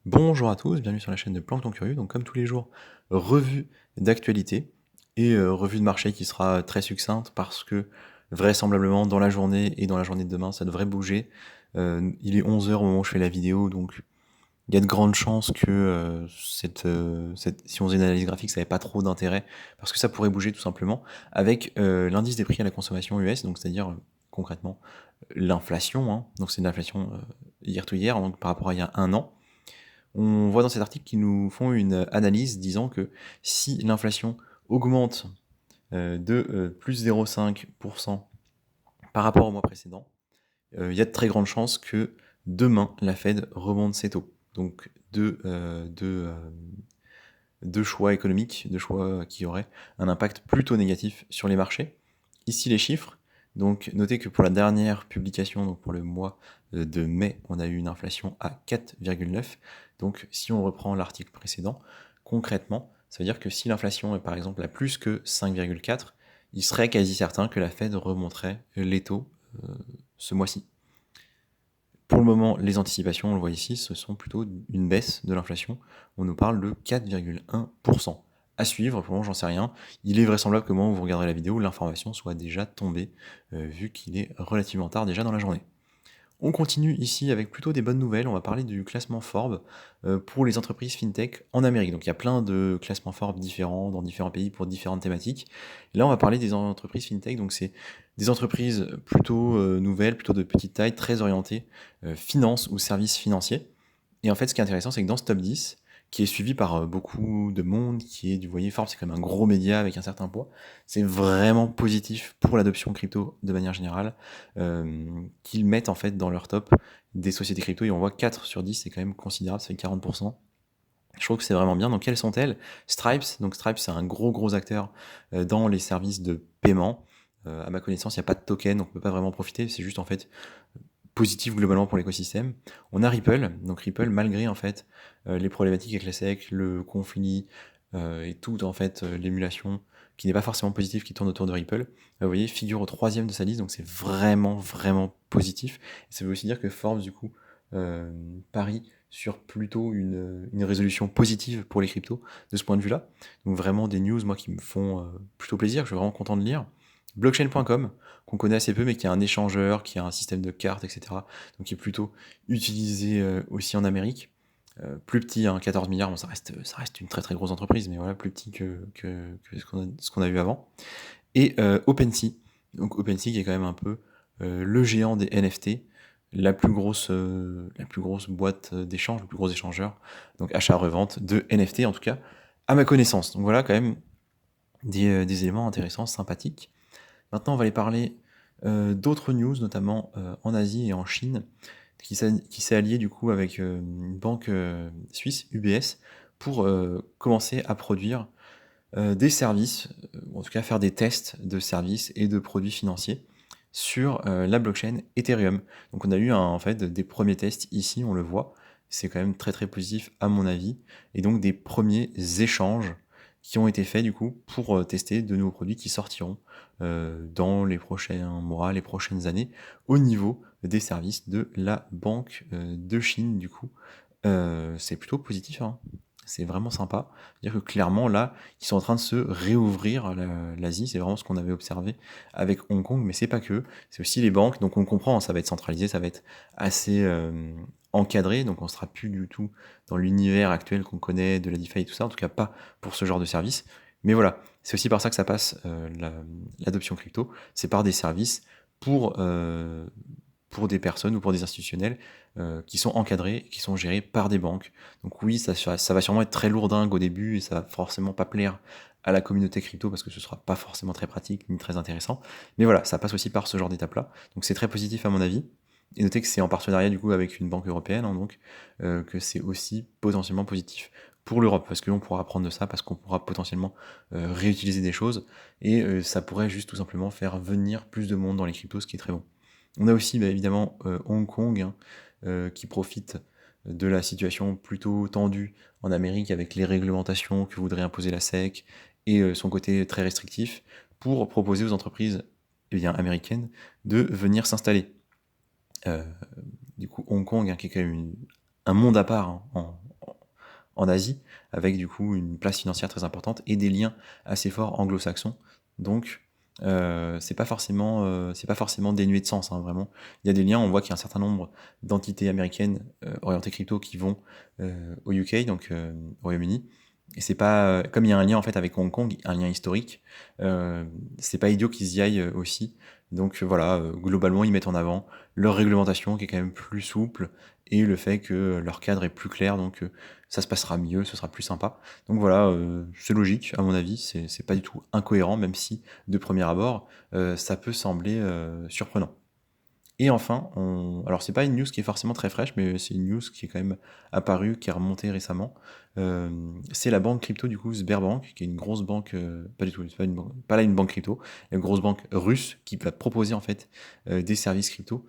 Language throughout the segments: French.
Bonjour à tous, bienvenue sur la chaîne de Plancton Curieux. Donc comme tous les jours, revue d'actualité et revue de marché qui sera très succincte parce que vraisemblablement dans la journée et dans la journée de demain, ça devrait bouger. Il est 11 heures au moment où je fais la vidéo, donc il y a de grandes chances que si on faisait une analyse graphique, ça n'avait pas trop d'intérêt parce que ça pourrait bouger tout simplement avec l'indice des prix à la consommation US, donc c'est-à-dire concrètement l'inflation, hein. Donc c'est une inflation year to year, donc par rapport à il y a un an. On voit dans cet article qu'ils nous font une analyse disant que si l'inflation augmente de plus 0,5% par rapport au mois précédent, il y a de très grandes chances que demain, la Fed remonte ses taux. Donc deux choix économiques, deux choix qui auraient un impact plutôt négatif sur les marchés. Ici les chiffres. Donc notez que pour la dernière publication, donc pour le mois de mai, on a eu une inflation à 4,9. Donc si on reprend l'article précédent, concrètement, ça veut dire que si l'inflation est par exemple à plus que 5,4, il serait quasi certain que la Fed remonterait les taux ce mois-ci. Pour le moment, les anticipations, on le voit ici, ce sont plutôt une baisse de l'inflation. On nous parle de 4,1%. À suivre, pour le moment, j'en sais rien. Il est vraisemblable que au moment où vous regarderez la vidéo, l'information soit déjà tombée, vu qu'il est relativement tard déjà dans la journée. On continue ici avec plutôt des bonnes nouvelles. On va parler du classement Forbes pour les entreprises fintech en Amérique. Donc il y a plein de classements Forbes différents dans différents pays pour différentes thématiques. Et là, on va parler des entreprises fintech. Donc c'est des entreprises plutôt nouvelles, plutôt de petite taille, très orientées finance ou services financiers. Et en fait, ce qui est intéressant, c'est que dans ce top 10, qui est suivi par beaucoup de monde, qui est, vous voyez, Forbes, c'est quand même un gros média avec un certain poids, c'est vraiment positif pour l'adoption crypto de manière générale, qu'ils mettent en fait dans leur top des sociétés crypto, et on voit 4 sur 10, c'est quand même considérable, ça fait 40%. Je trouve que c'est vraiment bien. Donc quelles sont-elles? Stripes, donc Stripes c'est un gros acteur dans les services de paiement. À ma connaissance, il n'y a pas de token, donc on ne peut pas vraiment profiter, c'est juste en fait positif globalement pour l'écosystème. On a Ripple, donc Ripple, malgré en fait les problématiques avec la SEC, le conflit et tout en fait l'émulation qui n'est pas forcément positive qui tourne autour de Ripple, vous voyez, figure au troisième de sa liste, donc c'est vraiment positif. Et ça veut aussi dire que Forbes du coup parie sur plutôt une résolution positive pour les cryptos de ce point de vue-là. Donc vraiment des news moi qui me font plutôt plaisir, je suis vraiment content de lire. Blockchain.com, qu'on connaît assez peu, mais qui a un échangeur, qui a un système de cartes, etc. Donc qui est plutôt utilisé aussi en Amérique. Plus petit, hein, 14 milliards, bon, ça reste une très grosse entreprise, mais voilà, plus petit que ce qu'on a vu avant. Et OpenSea, donc OpenSea qui est quand même un peu le géant des NFT, la plus grosse boîte d'échange, le plus gros échangeur, donc achat-revente de NFT en tout cas, à ma connaissance. Donc voilà quand même des éléments intéressants, sympathiques. Maintenant, on va aller parler d'autres news, notamment en Asie et en Chine, qui s'est allié du coup avec une banque suisse, UBS, pour commencer à produire des services, ou en tout cas faire des tests de services et de produits financiers sur la blockchain Ethereum. Donc on a eu en fait des premiers tests ici, on le voit, c'est quand même très positif à mon avis, et donc des premiers échanges qui ont été faits du coup pour tester de nouveaux produits qui sortiront dans les prochains mois, les prochaines années, au niveau des services de la Banque de Chine du coup. C'est plutôt positif, hein. C'est vraiment sympa. C'est-à-dire que clairement là, ils sont en train de se réouvrir l'Asie, c'est vraiment ce qu'on avait observé avec Hong Kong, mais c'est pas que, c'est aussi les banques, donc on comprend, hein, ça va être centralisé, ça va être assez encadré, donc on sera plus du tout dans l'univers actuel qu'on connaît de la DeFi et tout ça, en tout cas pas pour ce genre de service. Mais voilà, c'est aussi par ça que ça passe l'adoption crypto, c'est par des services pour, euh, pour des personnes ou pour des institutionnels qui sont encadrés, qui sont gérés par des banques. Donc oui, ça va sûrement être très lourdingue au début et ça va forcément pas plaire à la communauté crypto parce que ce sera pas forcément très pratique ni très intéressant. Mais voilà, ça passe aussi par ce genre d'étape-là. Donc c'est très positif à mon avis. Et notez que c'est en partenariat du coup avec une banque européenne, hein, donc que c'est aussi potentiellement positif pour l'Europe, parce que l'on pourra apprendre de ça, parce qu'on pourra potentiellement réutiliser des choses, et ça pourrait juste tout simplement faire venir plus de monde dans les cryptos, ce qui est très bon. On a aussi évidemment Hong Kong, hein, qui profite de la situation plutôt tendue en Amérique avec les réglementations que voudrait imposer la SEC et son côté très restrictif pour proposer aux entreprises américaines de venir s'installer. Euh, du coup, Hong Kong, hein, qui est quand même un monde à part, hein, en Asie, avec du coup une place financière très importante et des liens assez forts anglo-saxons. Donc c'est pas forcément dénué de sens, hein, vraiment. Il y a des liens, on voit qu'il y a un certain nombre d'entités américaines orientées crypto qui vont au UK, donc au Royaume-Uni. Et c'est pas comme il y a un lien en fait avec Hong Kong, un lien historique, c'est pas idiot qu'ils y aillent aussi. Donc voilà, globalement ils mettent en avant leur réglementation qui est quand même plus souple et le fait que leur cadre est plus clair, donc ça se passera mieux, ce sera plus sympa. Donc voilà, c'est logique à mon avis, c'est pas du tout incohérent, même si de premier abord ça peut sembler surprenant. Et enfin, alors c'est pas une news qui est forcément très fraîche, mais c'est une news qui est quand même apparue, qui est remontée récemment. C'est la banque crypto du coup Sberbank, qui est une grosse banque, pas du tout, c'est pas pas là une banque crypto, une grosse banque russe qui va proposer en fait des services crypto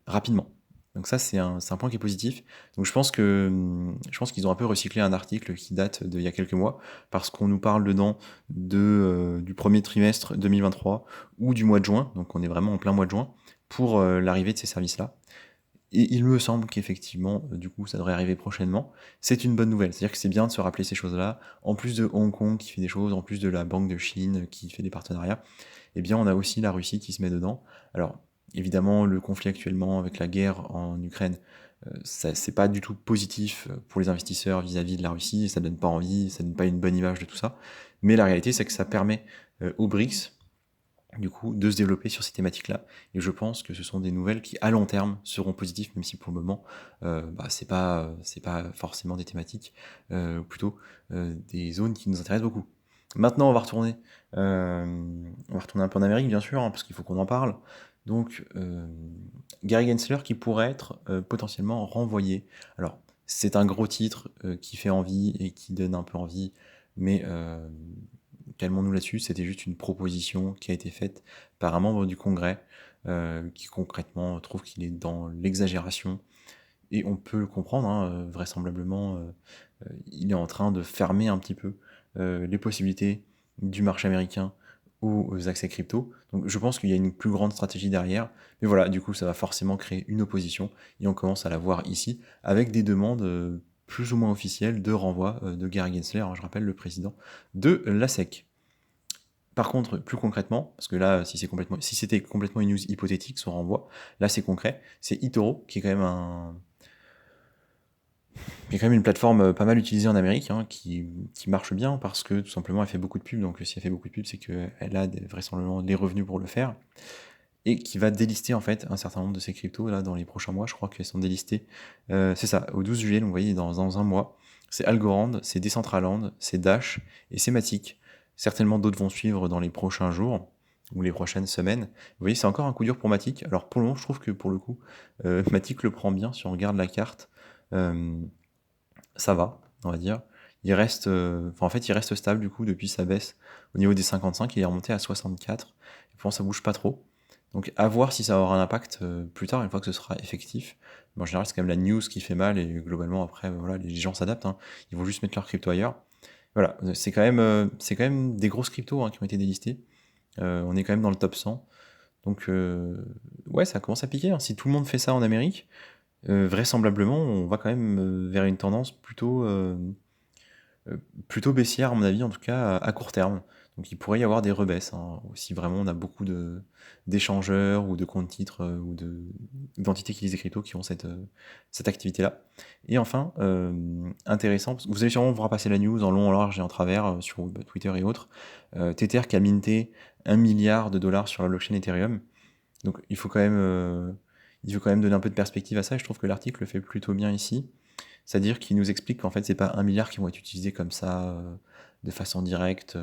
rapidement. Donc ça c'est un point qui est positif. Donc je pense qu'ils ont un peu recyclé un article qui date d'il y a quelques mois, parce qu'on nous parle dedans du premier trimestre 2023 ou du mois de juin, donc on est vraiment en plein mois de juin pour l'arrivée de ces services-là. Et il me semble qu'effectivement, du coup, ça devrait arriver prochainement. C'est une bonne nouvelle. C'est-à-dire que c'est bien de se rappeler ces choses-là. En plus de Hong Kong qui fait des choses, en plus de la Banque de Chine qui fait des partenariats, eh bien, on a aussi la Russie qui se met dedans. Alors, évidemment, le conflit actuellement avec la guerre en Ukraine, c'est pas du tout positif pour les investisseurs vis-à-vis de la Russie. Ça donne pas envie, ça donne pas une bonne image de tout ça. Mais la réalité, c'est que ça permet aux BRICS du coup, de se développer sur ces thématiques-là. Et je pense que ce sont des nouvelles qui, à long terme, seront positives, même si pour le moment, c'est pas forcément des thématiques, plutôt des zones qui nous intéressent beaucoup. Maintenant, on va retourner un peu en Amérique, bien sûr, hein, parce qu'il faut qu'on en parle. Donc, Gary Gensler qui pourrait être potentiellement renvoyé. Alors, c'est un gros titre qui fait envie et qui donne un peu envie, mais calmons-nous là-dessus, c'était juste une proposition qui a été faite par un membre du Congrès qui concrètement trouve qu'il est dans l'exagération. Et on peut le comprendre, hein, vraisemblablement, il est en train de fermer un petit peu les possibilités du marché américain aux accès crypto. Donc je pense qu'il y a une plus grande stratégie derrière. Mais voilà, du coup, ça va forcément créer une opposition. Et on commence à la voir ici, avec des demandes plus ou moins officielles de renvoi de Gary Gensler, hein, je rappelle, le président de la SEC. Par contre, plus concrètement, parce que là, si c'était complètement une news hypothétique, son renvoi, là c'est concret, c'est eToro, qui est quand même une plateforme pas mal utilisée en Amérique, hein, qui marche bien parce que tout simplement elle fait beaucoup de pubs, donc si elle fait beaucoup de pubs, c'est qu'elle a vraisemblablement les revenus pour le faire, et qui va délister en fait un certain nombre de ces cryptos là dans les prochains mois, je crois qu'elles sont délistées, c'est ça, au 12 juillet, donc vous voyez, dans un mois, c'est Algorand, c'est Decentraland, c'est Dash et c'est Matic. Certainement d'autres vont suivre dans les prochains jours ou les prochaines semaines. Vous voyez, c'est encore un coup dur pour Matic. Alors pour le moment, je trouve que pour le coup, Matic le prend bien si on regarde la carte. Euh, Ça va, on va dire. En fait, il reste stable du coup depuis sa baisse au niveau des 55, il est remonté à 64. Et pour l'instant, ça bouge pas trop. Donc à voir si ça aura un impact plus tard, une fois que ce sera effectif. Mais en général, c'est quand même la news qui fait mal et globalement après, voilà, les gens s'adaptent, hein. Ils vont juste mettre leur crypto ailleurs. Voilà, c'est quand même des grosses cryptos, hein, qui ont été délistées. On est quand même dans le top 100. Donc ouais, ça commence à piquer, hein. Si tout le monde fait ça en Amérique, vraisemblablement, on va quand même vers une tendance plutôt baissière, à mon avis, en tout cas à court terme. Donc il pourrait y avoir des rebaisses, hein, si vraiment on a beaucoup d'échangeurs ou de comptes titres ou d'entités qui lisent des cryptos qui ont cette activité-là. Et enfin, intéressant, parce que vous allez sûrement vous repasser la news en long, en large et en travers sur Twitter et autres. Tether qui a minté 1 milliard de dollars sur la blockchain Ethereum. Donc il faut quand même donner un peu de perspective à ça, et je trouve que l'article le fait plutôt bien ici. C'est-à-dire qu'il nous explique qu'en fait, c'est pas 1 milliard qui vont être utilisés comme ça, de façon directe.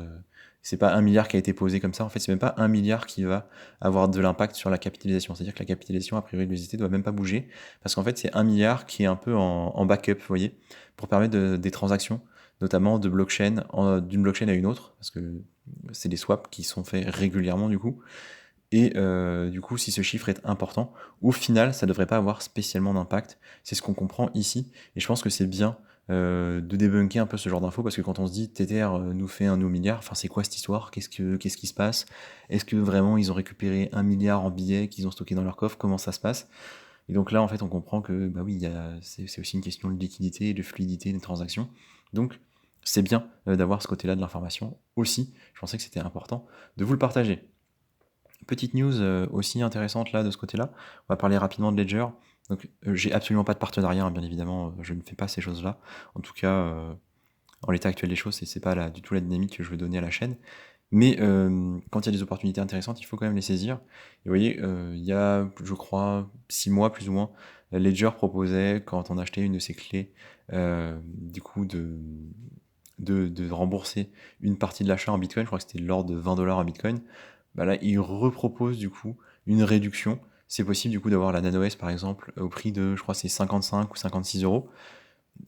C'est pas 1 milliard qui a été posé comme ça. En fait, c'est même pas 1 milliard qui va avoir de l'impact sur la capitalisation. C'est-à-dire que la capitalisation, a priori, de l'USDT doit même pas bouger. Parce qu'en fait, c'est 1 milliard qui est un peu en backup, vous voyez, pour permettre des transactions, notamment d'une blockchain à une autre. Parce que c'est des swaps qui sont faits régulièrement, du coup. Et du coup, si ce chiffre est important, au final, ça ne devrait pas avoir spécialement d'impact. C'est ce qu'on comprend ici. Et je pense que c'est bien de débunker un peu ce genre d'infos, parce que quand on se dit Tether nous fait un no milliard, enfin c'est quoi cette histoire? Qu'est-ce qui se passe? Est-ce que vraiment ils ont récupéré 1 milliard en billets qu'ils ont stockés dans leur coffre? Comment ça se passe? Et donc là, en fait, on comprend que bah oui, c'est aussi une question de liquidité et de fluidité des transactions. Donc, c'est bien d'avoir ce côté-là de l'information aussi. Je pensais que c'était important de vous le partager. Petite news aussi intéressante là de ce côté-là. On va parler rapidement de Ledger. Donc, j'ai absolument pas de partenariat, hein, bien évidemment, je ne fais pas ces choses-là. En tout cas, en l'état actuel des choses, c'est pas du tout la dynamique que je veux donner à la chaîne. Mais quand il y a des opportunités intéressantes, il faut quand même les saisir. Et vous voyez, il y a, je crois, 6 mois plus ou moins, Ledger proposait, quand on achetait une de ses clés, du coup, de rembourser une partie de l'achat en Bitcoin. Je crois que c'était de l'ordre de 20 $ en Bitcoin. Bah là, il repropose du coup une réduction. C'est possible du coup d'avoir la Nano S par exemple au prix de, je crois, c'est 55 ou 56 euros.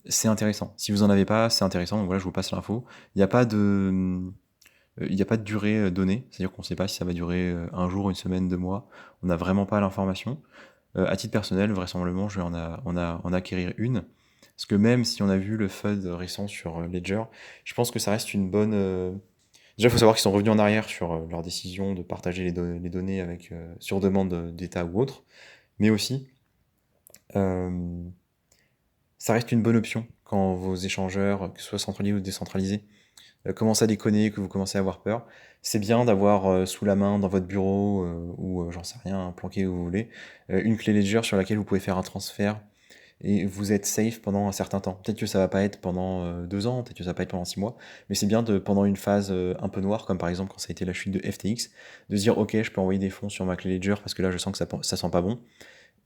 C'est intéressant. Si vous en avez pas, c'est intéressant. Donc voilà, je vous passe l'info. Il n'y a pas de, il n'y a pas de durée donnée, c'est-à-dire qu'on ne sait pas si ça va durer un jour, une semaine, 2 mois. On n'a vraiment pas l'information. À titre personnel, vraisemblablement, je vais en acquérir une. Parce que même si on a vu le FUD récent sur Ledger, je pense que ça reste une bonne. Déjà, il faut savoir qu'ils sont revenus en arrière sur leur décision de partager les données avec, sur demande d'État ou autre. Mais aussi, euh, ça reste une bonne option quand vos échangeurs, que ce soit centralisés ou décentralisés, commencent à déconner, que vous commencez à avoir peur. C'est bien d'avoir sous la main dans votre bureau ou j'en sais rien, planqué où vous voulez, une clé Ledger sur laquelle vous pouvez faire un transfert et vous êtes safe pendant un certain temps. Peut-être que ça va pas être pendant 2 ans, peut-être que ça va pas être pendant 6 mois, mais c'est bien pendant une phase un peu noire, comme par exemple quand ça a été la chute de FTX, de se dire ok, je peux envoyer des fonds sur ma clé Ledger parce que là je sens que ça sent pas bon,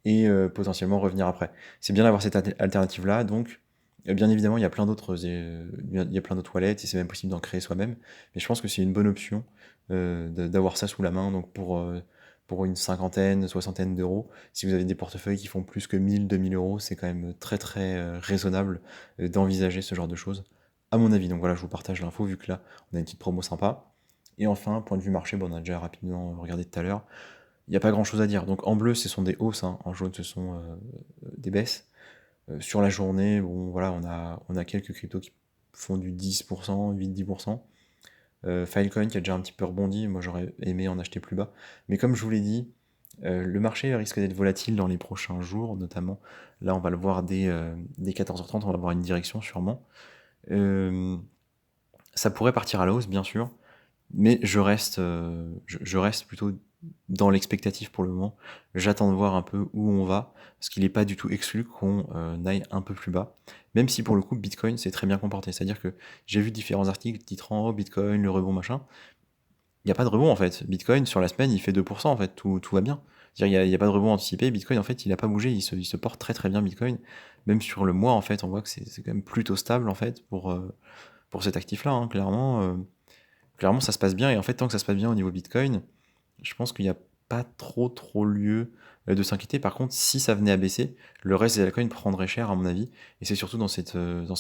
et potentiellement revenir après. C'est bien d'avoir cette alternative-là, donc bien évidemment il y a plein d'autres il y a plein d'autres wallets, et c'est même possible d'en créer soi-même, mais je pense que c'est une bonne option d'avoir ça sous la main, donc pour une cinquantaine, soixantaine d'euros. Si vous avez des portefeuilles qui font plus que 1000, 2000 euros, c'est quand même très très raisonnable d'envisager ce genre de choses, à mon avis. Donc voilà, je vous partage l'info vu que là, on a une petite promo sympa. Et enfin, point de vue marché, bon, on a déjà rapidement regardé tout à l'heure, il n'y a pas grand chose à dire. Donc en bleu, ce sont des hausses, hein, en jaune, ce sont des baisses. Sur la journée, bon, voilà, on a quelques cryptos qui font du 10%, 8-10%. Filecoin qui a déjà un petit peu rebondi, moi j'aurais aimé en acheter plus bas. Mais comme je vous l'ai dit, le marché risque d'être volatile dans les prochains jours, notamment. Là, on va le voir dès 14h30, on va voir une direction sûrement. Euh, Ça pourrait partir à la hausse, bien sûr, mais je reste plutôt dans l'expectative pour le moment. J'attends de voir un peu où on va, parce qu'il n'est pas du tout exclu qu'on aille un peu plus bas. Même si pour le coup, Bitcoin s'est très bien comporté. C'est-à-dire que j'ai vu différents articles titrant oh, Bitcoin, le rebond, machin. Il n'y a pas de rebond en fait. Bitcoin, sur la semaine, il fait 2% en fait, tout va bien. C'est-à-dire, il n'y a pas de rebond anticipé. Bitcoin, en fait, il n'a pas bougé, il se porte très très bien, Bitcoin. Même sur le mois, en fait, on voit que c'est quand même plutôt stable, en fait, pour cet actif-là, hein, clairement. Clairement, ça se passe bien. Et en fait, tant que ça se passe bien au niveau Bitcoin, je pense qu'il n'y a pas trop lieu de s'inquiéter. Par contre, si ça venait à baisser, le reste des altcoins prendrait cher, à mon avis. Et c'est surtout dans ce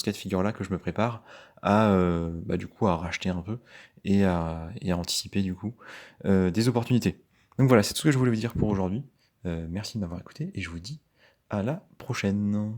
cas de figure-là que je me prépare du coup, à racheter un peu et à anticiper, du coup, des opportunités. Donc voilà, c'est tout ce que je voulais vous dire pour aujourd'hui. Merci de m'avoir écouté et je vous dis à la prochaine.